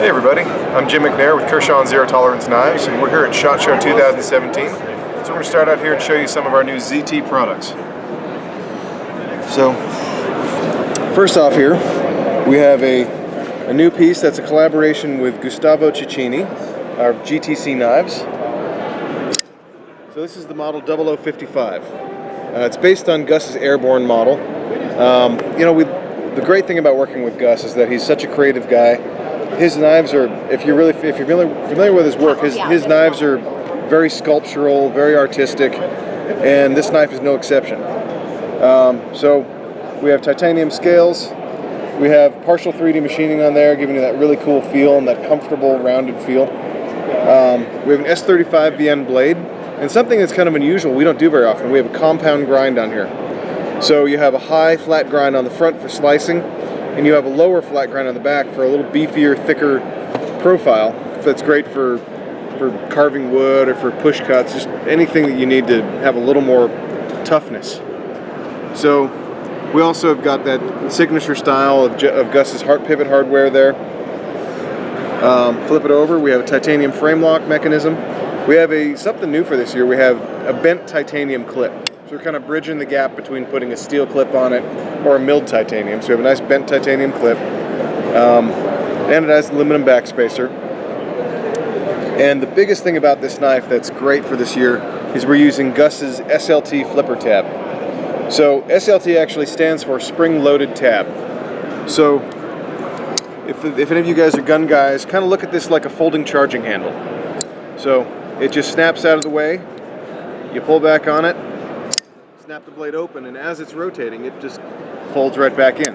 Hey everybody, I'm Jim McNair with Kershaw Zero Tolerance Knives, and we're here at SHOT Show 2017. So we're going to start out here and show you some of our new ZT products. So, first off here, we have a new piece that's a collaboration with Gustavo Cecchini, our GTC knives. So this is the model 0055. It's based on Gus's Airborne model. The great thing about working with Gus is that he's such a creative guy. His knives are, if you're familiar with his work, his knives are very sculptural, very artistic, and this knife is no exception. So we have titanium scales, we have partial 3D machining on there, giving you that really cool feel and that comfortable rounded feel. We have an S35 VN blade, and something that's kind of unusual, we don't do very often, we have a compound grind on here. So you have a high flat grind on the front for slicing, and you have a lower flat grind on the back for a little beefier, thicker profile. That's great for carving wood or for push cuts, just anything that you need to have a little more toughness. So we also have got that signature style of Gus's pivot hardware there. Flip it over, we have a titanium frame lock mechanism. We have something new for this year. We have a bent titanium clip. So we're kind of bridging the gap between putting a steel clip on it or a milled titanium. So we have a nice bent titanium clip. And it has aluminum backspacer. And the biggest thing about this knife that's great for this year is we're using Gus's SLT flipper tab. So SLT actually stands for spring-loaded tab. So if any of you guys are gun guys, kind of look at this like a folding charging handle. So it just snaps out of the way, you pull back on it, snap the blade open, and as it's rotating, it just folds right back in.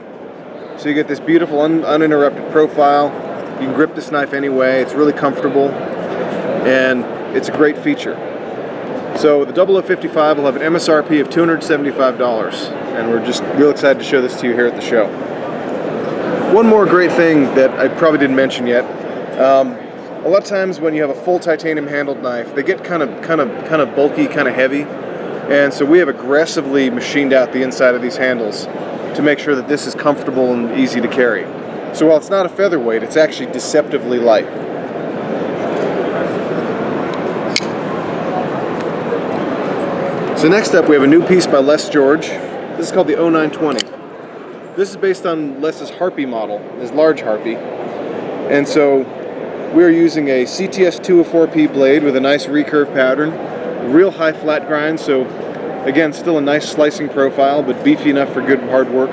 So you get this beautiful uninterrupted profile. You can grip this knife anyway. It's really comfortable, and it's a great feature. So the 0055 will have an MSRP of $275, and we're just real excited to show this to you here at the show. One more great thing that I probably didn't mention yet. A lot of times when you have a full titanium handled knife, they get kind of bulky, kind of heavy. And so we have aggressively machined out the inside of these handles to make sure that this is comfortable and easy to carry. So while it's not a featherweight, it's actually deceptively light. So next up we have a new piece by Les George. This is called the 0920. This is based on Les's Harpy model, his large Harpy. And so we're using a CTS 204P blade with a nice recurve pattern. Real high flat grind, so again, still a nice slicing profile, but beefy enough for good hard work.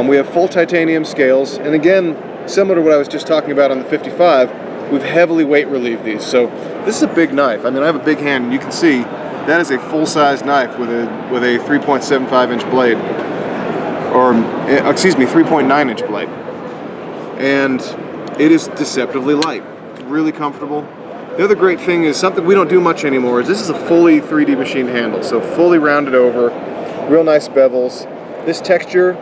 We have full titanium scales, and again, similar to what I was just talking about on the 55, we've heavily weight relieved these. So this is a big knife. I mean, I have a big hand, and you can see that is a full-size knife with a 3.75-inch blade, or excuse me, 3.9-inch blade, and it is deceptively light. It's really comfortable. The other great thing is something we don't do much anymore is this is a fully 3D machined handle, so fully rounded over, real nice bevels. This texture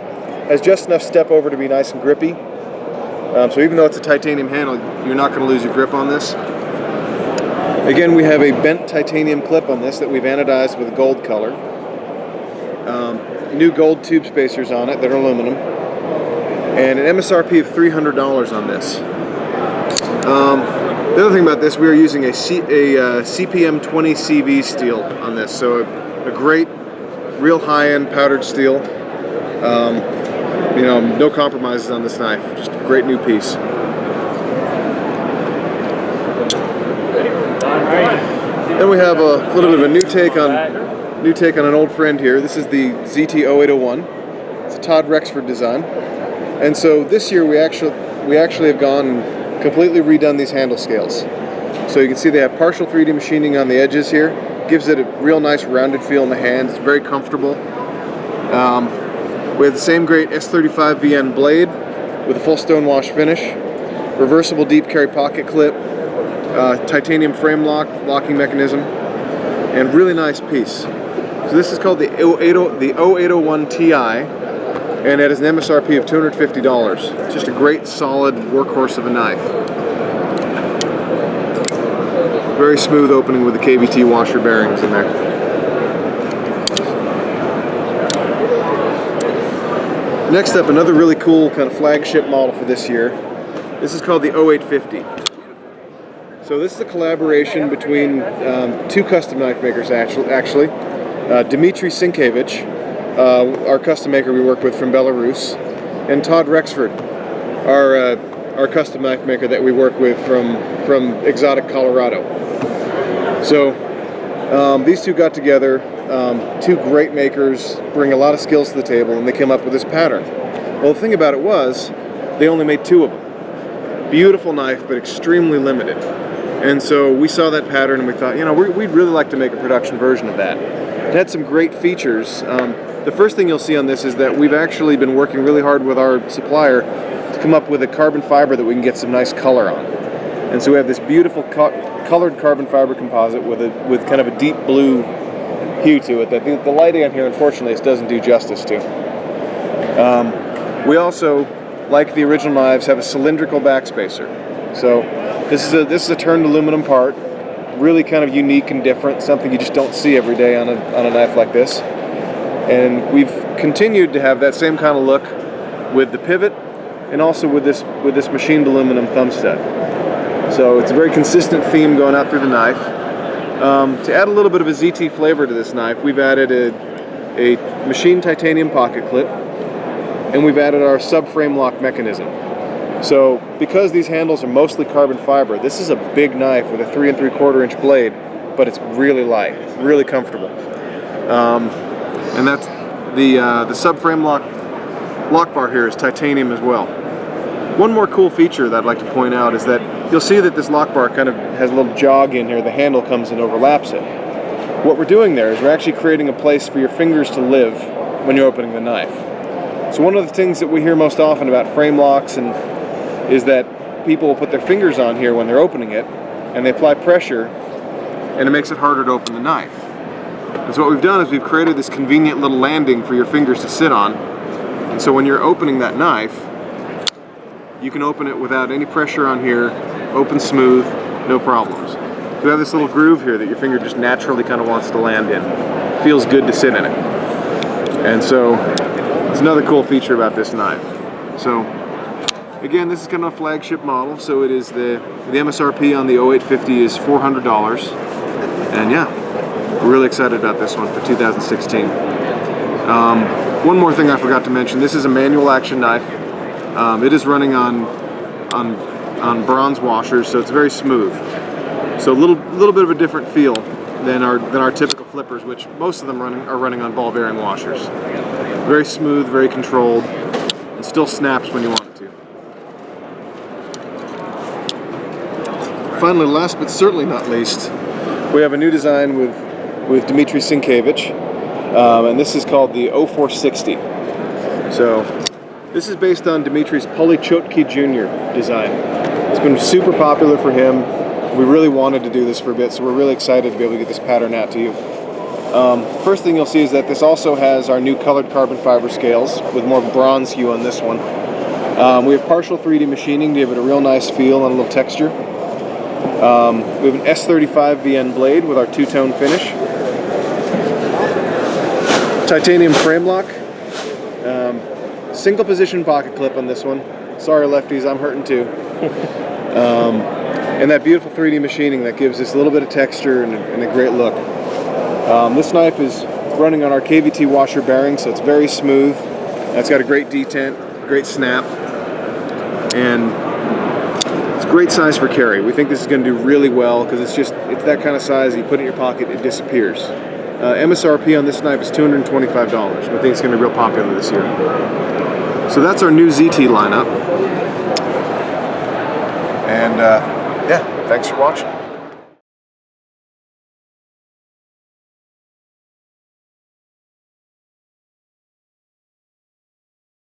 has just enough step over to be nice and grippy. So even though it's a titanium handle, you're not going to lose your grip on this. Again, we have a bent titanium clip on this that we've anodized with a gold color. New gold tube spacers on it that are aluminum. And an MSRP of $300 on this. The other thing about this, we are using a CPM 20 CV steel on this, so a great, real high-end powdered steel. No compromises on this knife. Just a great new piece. Then we have a little bit of a new take on an old friend here. This is the ZT 0801. It's a Todd Rexford design, and so this year we actually have gone and completely redone these handle scales. So you can see they have partial 3D machining on the edges here. Gives it a real nice rounded feel in the hand. It's very comfortable. We have the same great S35 VN blade with a full stonewash finish, reversible deep carry pocket clip, titanium frame locking mechanism, and really nice piece. So this is called the 0801 Ti, and it has an MSRP of $250. It's just a great solid workhorse of a knife. Very smooth opening with the KVT washer bearings in there. Next up, another really cool kind of flagship model for this year This is called the 0850. So this is a collaboration between two custom knife makers, actually. Dmitry Sienkiewicz, our custom maker we work with from Belarus, and Todd Rexford, our custom knife maker that we work with from exotic Colorado. So these two got together, two great makers, bring a lot of skills to the table, and they came up with this pattern. Well, the thing about it was, they only made two of them. Beautiful knife, but extremely limited. And so we saw that pattern and we thought, you know, we'd really like to make a production version of that. It had some great features. The first thing you'll see on this is that we've actually been working really hard with our supplier to come up with a carbon fiber that we can get some nice color on. And so we have this beautiful colored carbon fiber composite with kind of a deep blue hue to it that the lighting on here, unfortunately, doesn't do justice to. We also, like the original knives, have a cylindrical backspacer. So this is a turned aluminum part, really kind of unique and different, something you just don't see every day on a knife like this. And we've continued to have that same kind of look with the pivot and also with this machined aluminum thumb stud. So it's a very consistent theme going out through the knife. To add a little bit of a ZT flavor to this knife, we've added a machined titanium pocket clip, and we've added our subframe lock mechanism. So because these handles are mostly carbon fiber, this is a big knife with a 3 3/4 inch blade, but it's really light, really comfortable. And that's the subframe lock bar here is titanium as well. One more cool feature that I'd like to point out is that you'll see that this lock bar kind of has a little jog in here. The handle comes and overlaps it. What we're doing there is we're actually creating a place for your fingers to live when you're opening the knife. So one of the things that we hear most often about frame locks is that people will put their fingers on here when they're opening it, and they apply pressure, and it makes it harder to open the knife. And so what we've done is we've created this convenient little landing for your fingers to sit on, and so when you're opening that knife, you can open it without any pressure on here, open smooth, no problems. You have this little groove here that your finger just naturally kind of wants to land in. It feels good to sit in it. And so it's another cool feature about this knife. So again, this is kind of a flagship model, so it is the MSRP on the 0850 is $400. And yeah, we're really excited about this one for 2016. One more thing I forgot to mention, this is a manual action knife. It is running on bronze washers, so it's very smooth. So a little bit of a different feel than our typical flippers, which most of them are running on ball bearing washers. Very smooth, very controlled, and still snaps when you want it to. Finally, last but certainly not least, we have a new design with Dmitry Sienkiewicz, and this is called the 0460. So this is based on Dmitry's Polychotki Jr. design. It's been super popular for him. We really wanted to do this for a bit, so we're really excited to be able to get this pattern out to you. First thing you'll see is that this also has our new colored carbon fiber scales with more bronze hue on this one. We have partial 3D machining to give it a real nice feel and a little texture. We have an S35 VN blade with our two-tone finish. Titanium frame lock. Single position pocket clip on this one. Sorry lefties, I'm hurting too. And that beautiful 3D machining that gives this a little bit of texture and a great look. This knife is running on our KVT washer bearing, so it's very smooth. It's got a great detent, great snap, and it's a great size for carry. We think this is going to do really well because it's that kind of size. You put it in your pocket, it disappears. MSRP on this knife is $225. I think it's going to be real popular this year. So that's our new ZT lineup. And yeah, thanks for watching.